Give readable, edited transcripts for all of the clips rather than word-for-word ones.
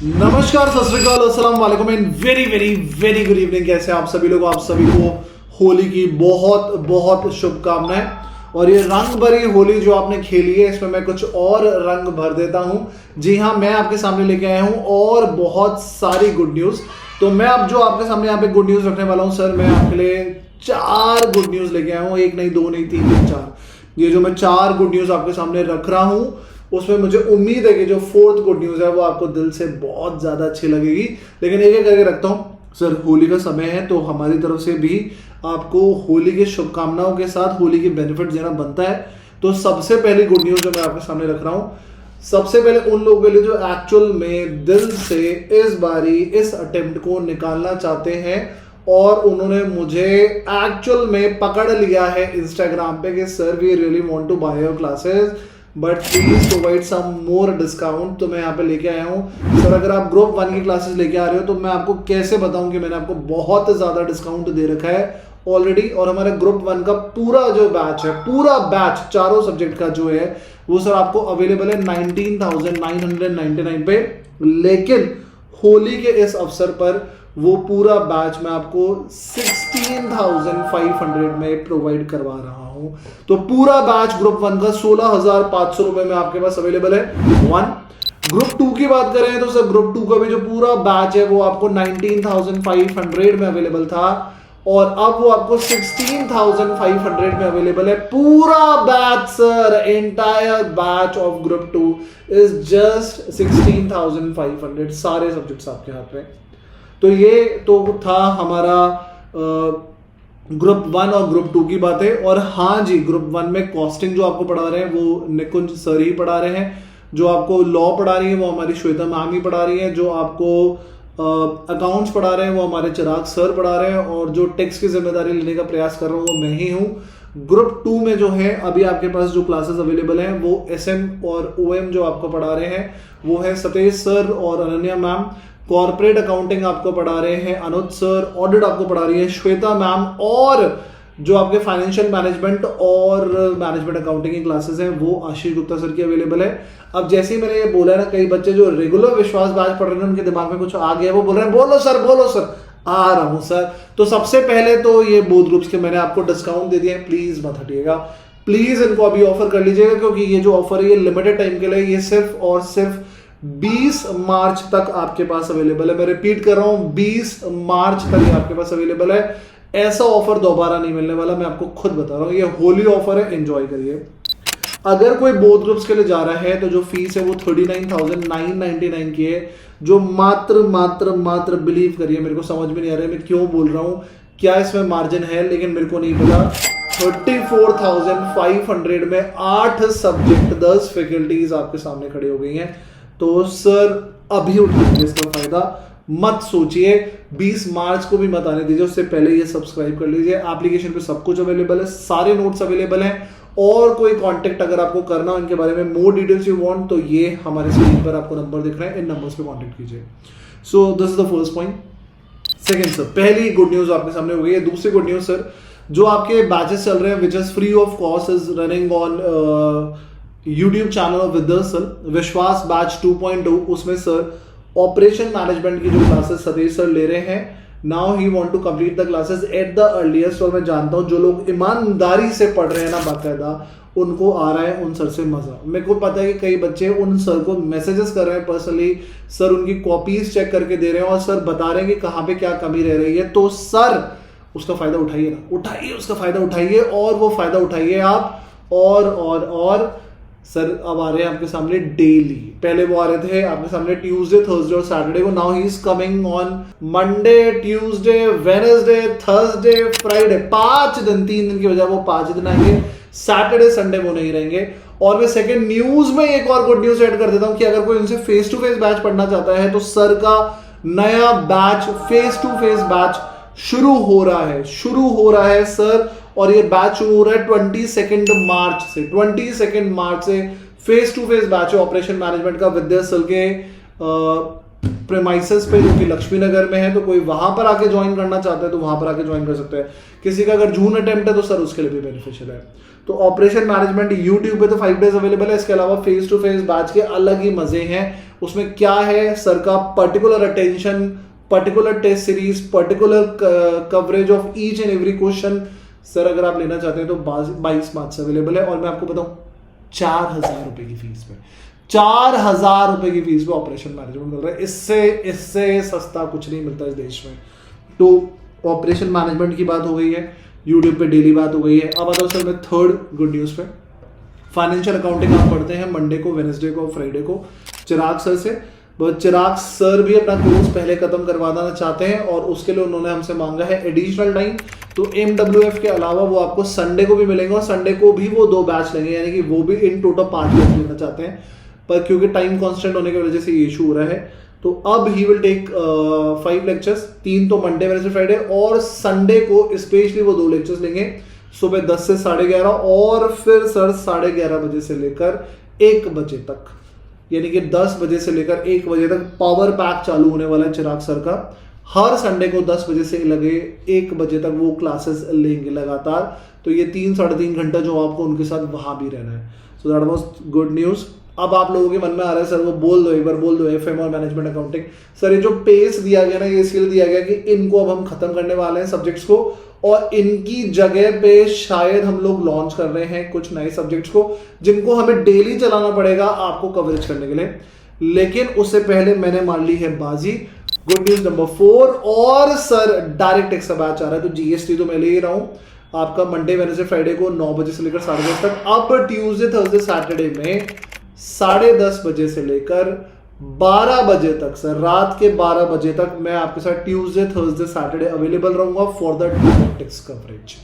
नमस्कार, सत श्री अकाल, अस्सलाम वालेकुम and very very very good evening. कैसे आप सभी लोग? आप सभी को होली की बहुत बहुत शुभकामनाएं। और ये रंग भरी होली जो आपने खेली है, इसमें मैं कुछ और रंग भर देता हूं। जी हाँ, मैं आपके सामने लेके आया हूं और बहुत सारी गुड न्यूज। तो मैं अब जो आपके सामने यहाँ पे गुड न्यूज रखने वाला हूँ सर, मैं आपके लिए 4 गुड न्यूज लेके आया हूँ। एक नहीं, दो नहीं, तीन नहीं, 4। ये जो मैं 4 गुड न्यूज आपके सामने रख रहा हूँ, उसमें मुझे उम्मीद है कि जो 4th गुड न्यूज है वो आपको दिल से बहुत ज्यादा अच्छी लगेगी। लेकिन एक एक करके रखता हूँ सर। होली का समय है तो हमारी तरफ से भी आपको होली की शुभकामनाओं के साथ होली के बेनिफिट देना बनता है। तो सबसे पहली गुड न्यूज जो मैं आपके सामने रख रहा हूँ, सबसे पहले उन लोगों के लिए जो एक्चुअल में दिल से इस बारी इस अटेम्प्ट को निकालना चाहते हैं और उन्होंने मुझे एक्चुअल में पकड़ लिया है इंस्टाग्राम पे कि sir we really want to buy your classes but please provide some more discount. तो मैं यहाँ पे लेके आया हूँ सर, अगर आप ग्रुप 1 की क्लासेस लेके आ रहे हो तो मैं आपको कैसे बताऊं कि मैंने आपको बहुत ज्यादा डिस्काउंट दे रखा है ऑलरेडी। और हमारे ग्रुप 1 का पूरा जो बैच है, पूरा बैच चारों सब्जेक्ट का जो है वो सर आपको अवेलेबल है 19,999 पे। लेकिन होली के इस अवसर पर वो पूरा बैच मैं आपको 16,500 में प्रोवाइड करवा रहा हूं। तो पूरा बैच ग्रुप 1 का 16,500 रुपए में आपके पास अवेलेबल है। 1 ग्रुप 2 की बात करें तो सर ग्रुप 2 का भी जो पूरा बैच है वो आपको 19,500 में अवेलेबल था और अब वो आपको 16,500 में अवेलेबल है। पूरा batch sir, entire batch of group 2 is just 16,500, सारे सब्जेक्ट्स आपके हाथ में। तो ये तो था हमारा ग्रुप 1 और ग्रुप 2 की बातें। और हाँ जी, ग्रुप 1 में कॉस्टिंग जो आपको पढ़ा रहे हैं वो निकुंज सर ही पढ़ा रहे हैं। जो आपको लॉ पढ़ा रही है वो हमारी श्वेता मैम ही पढ़ा रही है। जो आपको अकाउंट्स पढ़ा रहे हैं वो हमारे चिराग सर पढ़ा रहे हैं। और जो टेक्स्ट की जिम्मेदारी लेने का प्रयास कर रहा हूँ वो मैं ही हूँ। ग्रुप 2 में जो है अभी आपके पास जो क्लासेस अवेलेबल हैं वो SM और OM जो आपको पढ़ा रहे हैं वो है सतेश सर और अनन्या मैम। कॉर्पोरेट अकाउंटिंग आपको पढ़ा रहे हैं अनुज सर। ऑडिट आपको पढ़ा रही है श्वेता मैम। और जो आपके फाइनेंशियल मैनेजमेंट और मैनेजमेंट अकाउंटिंग की क्लासेस हैं वो आशीष गुप्ता सर की अवेलेबल है। अब जैसे ही मैंने ये बोला ना, कई बच्चे जो रेगुलर विश्वास बैच पढ़ रहे हैं उनके दिमाग में कुछ आ गया, वो बोल रहे हैं बोलो सर, आ रहा हूं सर। तो सबसे पहले तो ये बोथ ग्रुप्स के मैंने आपको डिस्काउंट दे दिया है, प्लीज मत हटिएगा, प्लीज इनको अभी ऑफर कर लीजिएगा क्योंकि ये जो ऑफर है ये लिमिटेड टाइम के लिए, ये सिर्फ और सिर्फ 20 मार्च तक आपके पास अवेलेबल है। मैं रिपीट कर रहा हूं, 20 मार्च तक आपके पास अवेलेबल है। ऐसा ऑफर दोबारा नहीं मिलने वाला, मैं आपको खुद बता रहा हूं। ये होली ऑफर है, एंजॉय करिए। अगर कोई बोथ ग्रुप्स के लिए जा रहा है तो जो फीस है वो 39,999 की है, जो मात्र बिलीव करिए, मेरे को समझ में नहीं आ रहा है मैं क्यों बोल रहा हूं, क्या इसमें मार्जिन है, लेकिन मेरे को नहीं पता। 34,500 में 8 सब्जेक्ट 10 फैकल्टीज आपके सामने खड़ी हो गई हैं। तो सर अभी उठाइए इसका फायदा, मत सोचिए 20 मार्च को भी मत आने दीजिए, उससे पहले ये सब्सक्राइब कर लीजिए। एप्लीकेशन पे सब कुछ अवेलेबल है, सारे नोट्स अवेलेबल हैं। और कोई कांटेक्ट अगर आपको करना हो इनके बारे में, मोर डिटेल्स यू वांट, तो ये हमारे स्क्रीन पर आपको नंबर दिख रहे हैं, इन नंबर्स पे कांटेक्ट कीजिए। So this is the first point. Second sir, पहली गुड न्यूज आपके सामने हो गई है। दूसरी गुड न्यूज सर, जो आपके बैचेस चल रहे हैं which is free of cost, is running on YouTube channel of Vidyasal Vishwas batch 2.2। उसमें सर ऑपरेशन मैनेजमेंट की जो क्लासेस सतीश सर ले रहे हैं, now he want to complete the classes at the earliest. और मैं जानता हूं जो लोग ईमानदारी से पढ़ रहे हैं ना बाकायदा, उनको आ रहा है उन सर से मजा। मेरे को पता है कि कई बच्चे उन सर को मैसेजेस कर रहे हैं पर्सनली, सर उनकी कॉपीज चेक करके दे रहे हैं और सर बता रहे हैं कि कहाँ पे क्या कमी रह रही है। तो सर उसका फायदा उठाइए ना, उठाइए उसका फायदा उठाइए, और वो फायदा उठाइए आप। और सर अब आ रहे हैं आपके सामने डेली। पहले वो आ रहे थे आपके सामने ट्यूसडे, थर्सडे और सैटरडे को। Now he is coming on Monday, Tuesday, Wednesday, Thursday, Friday. 5 दिन, 3 दिन की बजाय वो 5 दिन आएंगे। सैटरडे संडे वो नहीं रहेंगे। और मैं सेकंड न्यूज में एक और गुड न्यूज ऐड कर देता हूं कि अगर कोई उनसे फेस टू फेस बैच पढ़ना चाहता है तो सर का नया batch face to face batch शुरू हो रहा है सर। और ये बैच शुरू हो रहा है 22 मार्च से फेस टू फेस बैच है ऑपरेशन मैनेजमेंट का विद्यासल के प्रेमाइसेस पे, जो कि लक्ष्मी नगर में है। तो कोई वहां पर आके ज्वाइन करना चाहता है तो वहां पर आके ज्वाइन कर सकते हैं। किसी का अगर जून अटेम्प्ट है तो सर उसके लिए भी बेनिफिशियल है। तो ऑपरेशन मैनेजमेंट यूट्यूब पे तो 5 डेज अवेलेबल है। इसके अलावा फेस टू फेस बैच के अलग ही मजे हैं, उसमें क्या है सर का particular attention, particular test series, particular coverage of each and every question. Sir अगर आप लेना चाहते हैं तो 22 मार्च से अवेलेबल है। और मैं आपको बताऊं 4,000 रुपए की फीस पे, 4,000 रुपए की फीस पे ऑपरेशन मैनेजमेंट मिल रहा है। इससे सस्ता कुछ नहीं मिलता इस देश में। तो ऑपरेशन मैनेजमेंट की बात हो गई है, यूट्यूब पे डेली बात हो गई है। अब आता हूं सर मैं थर्ड गुड न्यूज पे। फाइनेंशियल अकाउंटिंग आप पढ़ते हैं मंडे को, वेडनेसडे को, फ्राइडे को चिराग सर से। चिराग सर भी अपना कोर्स पहले खत्म करवाना चाहते हैं और उसके लिए उन्होंने हमसे मांगा है एडिशनल टाइम। तो MWF के अलावा वो आपको संडे को भी मिलेंगे और संडे को भी वो 2 बैच लेंगे, यानी कि वो भी इन टोटल 5 बैच लेना चाहते हैं। पर क्योंकि टाइम कांस्टेंट होने की वजह से ये इशू हो रहा है, तो अब ही विल टेक 5 लेक्चर्स, 3 तो मंडे, वेडनेसडे, फ्राइडे, और संडे को स्पेशली वो 2 लेक्चर्स लेंगे सुबह 10 से 11:30 और फिर सर 11:30 बजे से लेकर 1 बजे तक, यानी कि 10 बजे से लेकर 1 बजे तक पावर पैक चालू होने वाला है चिराग सर का। हर संडे को 10 बजे से लगे 1 बजे तक वो क्लासेस लेंगे लगातार। तो ये 3-3.5 घंटा जो आपको उनके साथ वहां भी रहना है। So that was good news. अब आप लोगों के मन में आ रहा है सर वो बोल दो, एक बार बोल दो FM और मैनेजमेंट अकाउंटिंग। सर ये जो पेस दिया गया ना, ये इसलिए दिया गया कि इनको अब हम खत्म करने वाले हैं सब्जेक्ट्स को, और इनकी जगह पे शायद हम लोग लॉन्च कर रहे हैं कुछ नए सब्जेक्ट्स को जिनको हमें डेली चलाना पड़ेगा आपको कवरेज करने के लिए। लेकिन उससे पहले मैंने मार ली है बाजी। गुड न्यूज नंबर 4, और सर डायरेक्ट एक्स बैच आ रहा है। तो GST तो मैं ले ही रहा हूं आपका मंडे, वेडनेसडे, फ्राइडे को 9 बजे से लेकर 10:30 तक। अब ट्यूसडे, थर्सडे, सैटरडे में 10:30 बजे से लेकर 12 बजे तक, सर रात के 12 बजे तक मैं आपके साथ ट्यूसडे, थर्सडे, सैटरडे अवेलेबल रहूंगा फॉर द डायरेक्ट कवरेज।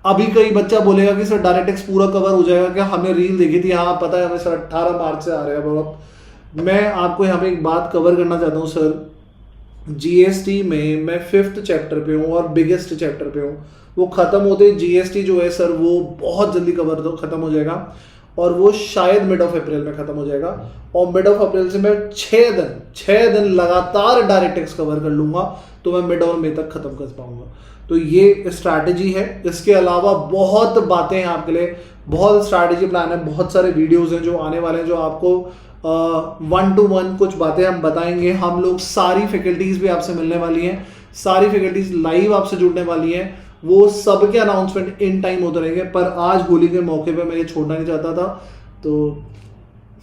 अभी कई बच्चा बोलेगा कि सर डायरेक्ट पूरा कवर हो जाएगा क्या, हमने रील देखी थी, हाँ पता है हमें सर 18 मार्च से आ रहे हैं। मैं आपको यहाँ पे एक बात कवर करना चाहता हूँ सर। GST में मैं 5th चैप्टर पे हूँ और बिगेस्ट चैप्टर पे हूँ। वो खत्म होते GST जो है सर वो बहुत जल्दी कवर खत्म हो जाएगा और वो शायद मिड ऑफ अप्रैल में खत्म हो जाएगा। और मिड ऑफ अप्रैल से मैं 6 दिन लगातार डायरेक्ट टैक्स कवर कर लूंगा, तो मैं मिड और मई तक खत्म कर पाऊंगा। तो ये स्ट्रैटेजी है। इसके अलावा बहुत बातें हैं आपके लिए, बहुत स्ट्रैटेजी प्लान है, बहुत सारे वीडियोस हैं जो आने वाले हैं, जो आपको 1-to-1 कुछ बातें हम बताएंगे। हम लोग सारी फैकल्टीज भी आपसे मिलने वाली हैं, सारी फैकल्टीज लाइव आपसे जुड़ने वाली हैं। वो सब के अनाउंसमेंट इन टाइम होते रहेंगे, पर आज होली के मौके पे मैं ये छोड़ना नहीं चाहता था, तो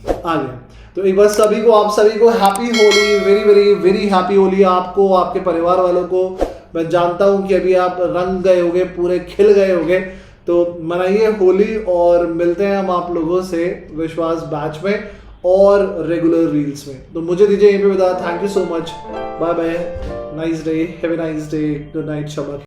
आ गया। तो एक बार सभी को, आप सभी को happy Holi, very very very happy Holi. आपको, आपके परिवार वालों को, मैं जानता हूं कि अभी आप रंग गए होंगे, पूरे खिल गए होंगे, तो मनाइए होली और मिलते हैं हम आप लोगों से विश्वास बैच में और रेगुलर रील्स में। तो मुझे दीजिए यहीं पे बता। Thank you so much, bye bye, nice day, have a nice day, good night, Shaba.